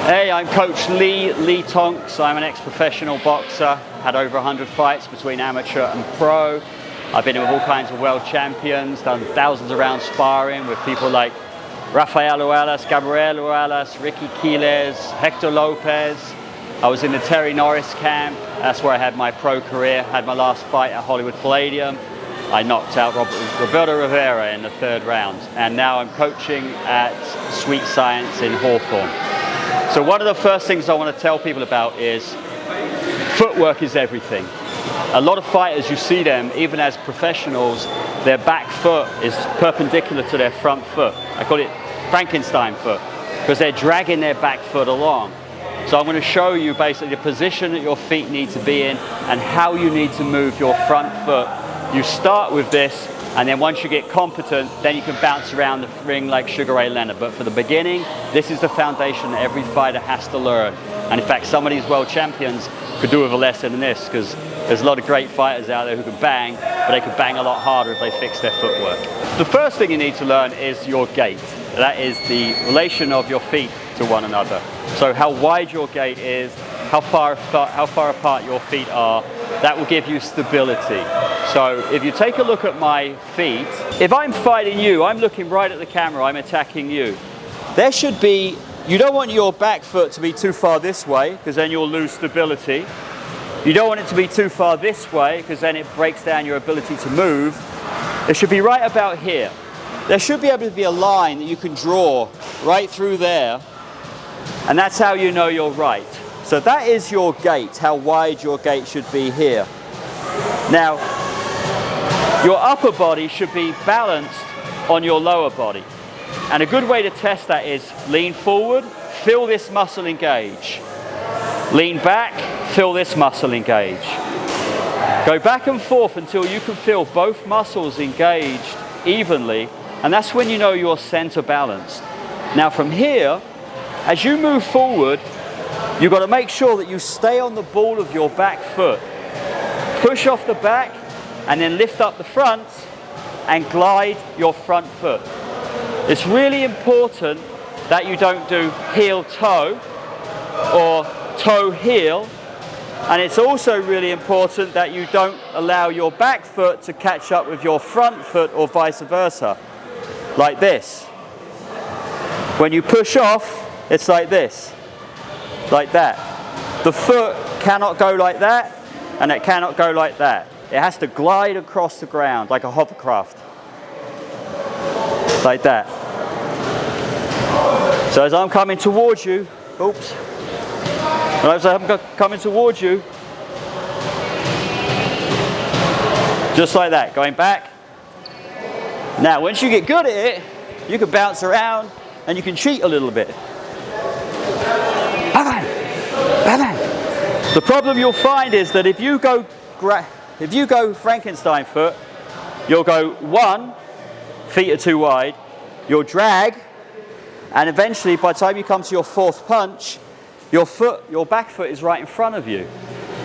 Hey, I'm Coach Lee Tonks. I'm an ex-professional boxer, had over 100 fights between amateur and pro. I've been in with all kinds of world champions, done thousands of rounds sparring with people like Rafael Uelas, Gabriel Uelas, Ricky Quiles, Hector Lopez. I was in the Terry Norris camp. That's where I had my pro career, had my last fight at Hawthorne Blvd. I knocked out Roberto Rivera in the 3rd round. And now I'm coaching at Sweet Science in Hawthorne. So one of the first things I want to tell people about is footwork is everything. A lot of fighters, you see them, even as professionals, their back foot is perpendicular to their front foot. I call it Frankenstein foot, because they're dragging their back foot along. So I'm going to show you basically the position that your feet need to be in and how you need to move your front foot. You start with this, and then once you get competent, then you can bounce around the ring like Sugar Ray Leonard. But for the beginning, this is the foundation that every fighter has to learn. And in fact, some of these world champions could do with a lesson in this, because there's a lot of great fighters out there who can bang, but they could bang a lot harder if they fix their footwork. The first thing you need to learn is your gait. That is the relation of your feet to one another. So how wide your gait is, how far apart your feet are, that will give you stability. So if you take a look at my feet, if I'm fighting you, I'm looking right at the camera, I'm attacking you. There should be, you don't want your back foot to be too far this way, because then you'll lose stability. You don't want it to be too far this way, because then it breaks down your ability to move. It should be right about here. There should be able to be a line that you can draw right through there, and that's how you know you're right. So that is your gait, how wide your gait should be here. Now, your upper body should be balanced on your lower body. And a good way to test that is lean forward, feel this muscle engage. Lean back, feel this muscle engage. Go back and forth until you can feel both muscles engaged evenly, and that's when you know you're center balanced. Now from here, as you move forward, you've got to make sure that you stay on the ball of your back foot. Push off the back and then lift up the front and glide your front foot. It's really important that you don't do heel-toe or toe-heel, and it's also really important that you don't allow your back foot to catch up with your front foot or vice versa, like this. When you push off, it's like this. Like that. The foot cannot go like that, and it cannot go like that. It has to glide across the ground like a hovercraft. Like that. So as I'm coming towards you, oops. As I'm coming towards you, just like that, going back. Now, once you get good at it, you can bounce around and you can cheat a little bit. The problem you'll find is that if you go Frankenstein foot, you'll go 1, feet are too wide, you'll drag, and eventually by the time you come to your 4th punch, your back foot is right in front of you.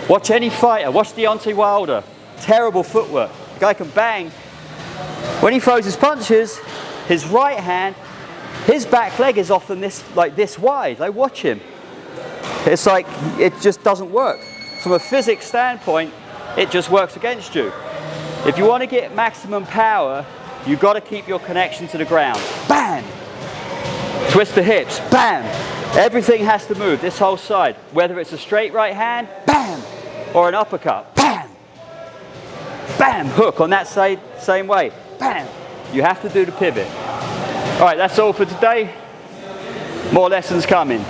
Watch any fighter, watch Deontay Wilder, terrible footwork. The guy can bang. When he throws his punches, his right hand, his back leg is often this wide. Like, watch him. It's like, it just doesn't work. From a physics standpoint, it just works against you. If you want to get maximum power, you've got to keep your connection to the ground. Bam! Twist the hips. Bam! Everything has to move, this whole side. Whether it's a straight right hand, bam! Or an uppercut, bam! Bam! Hook on that side, same way. Bam! You have to do the pivot. All right, that's all for today. More lessons coming.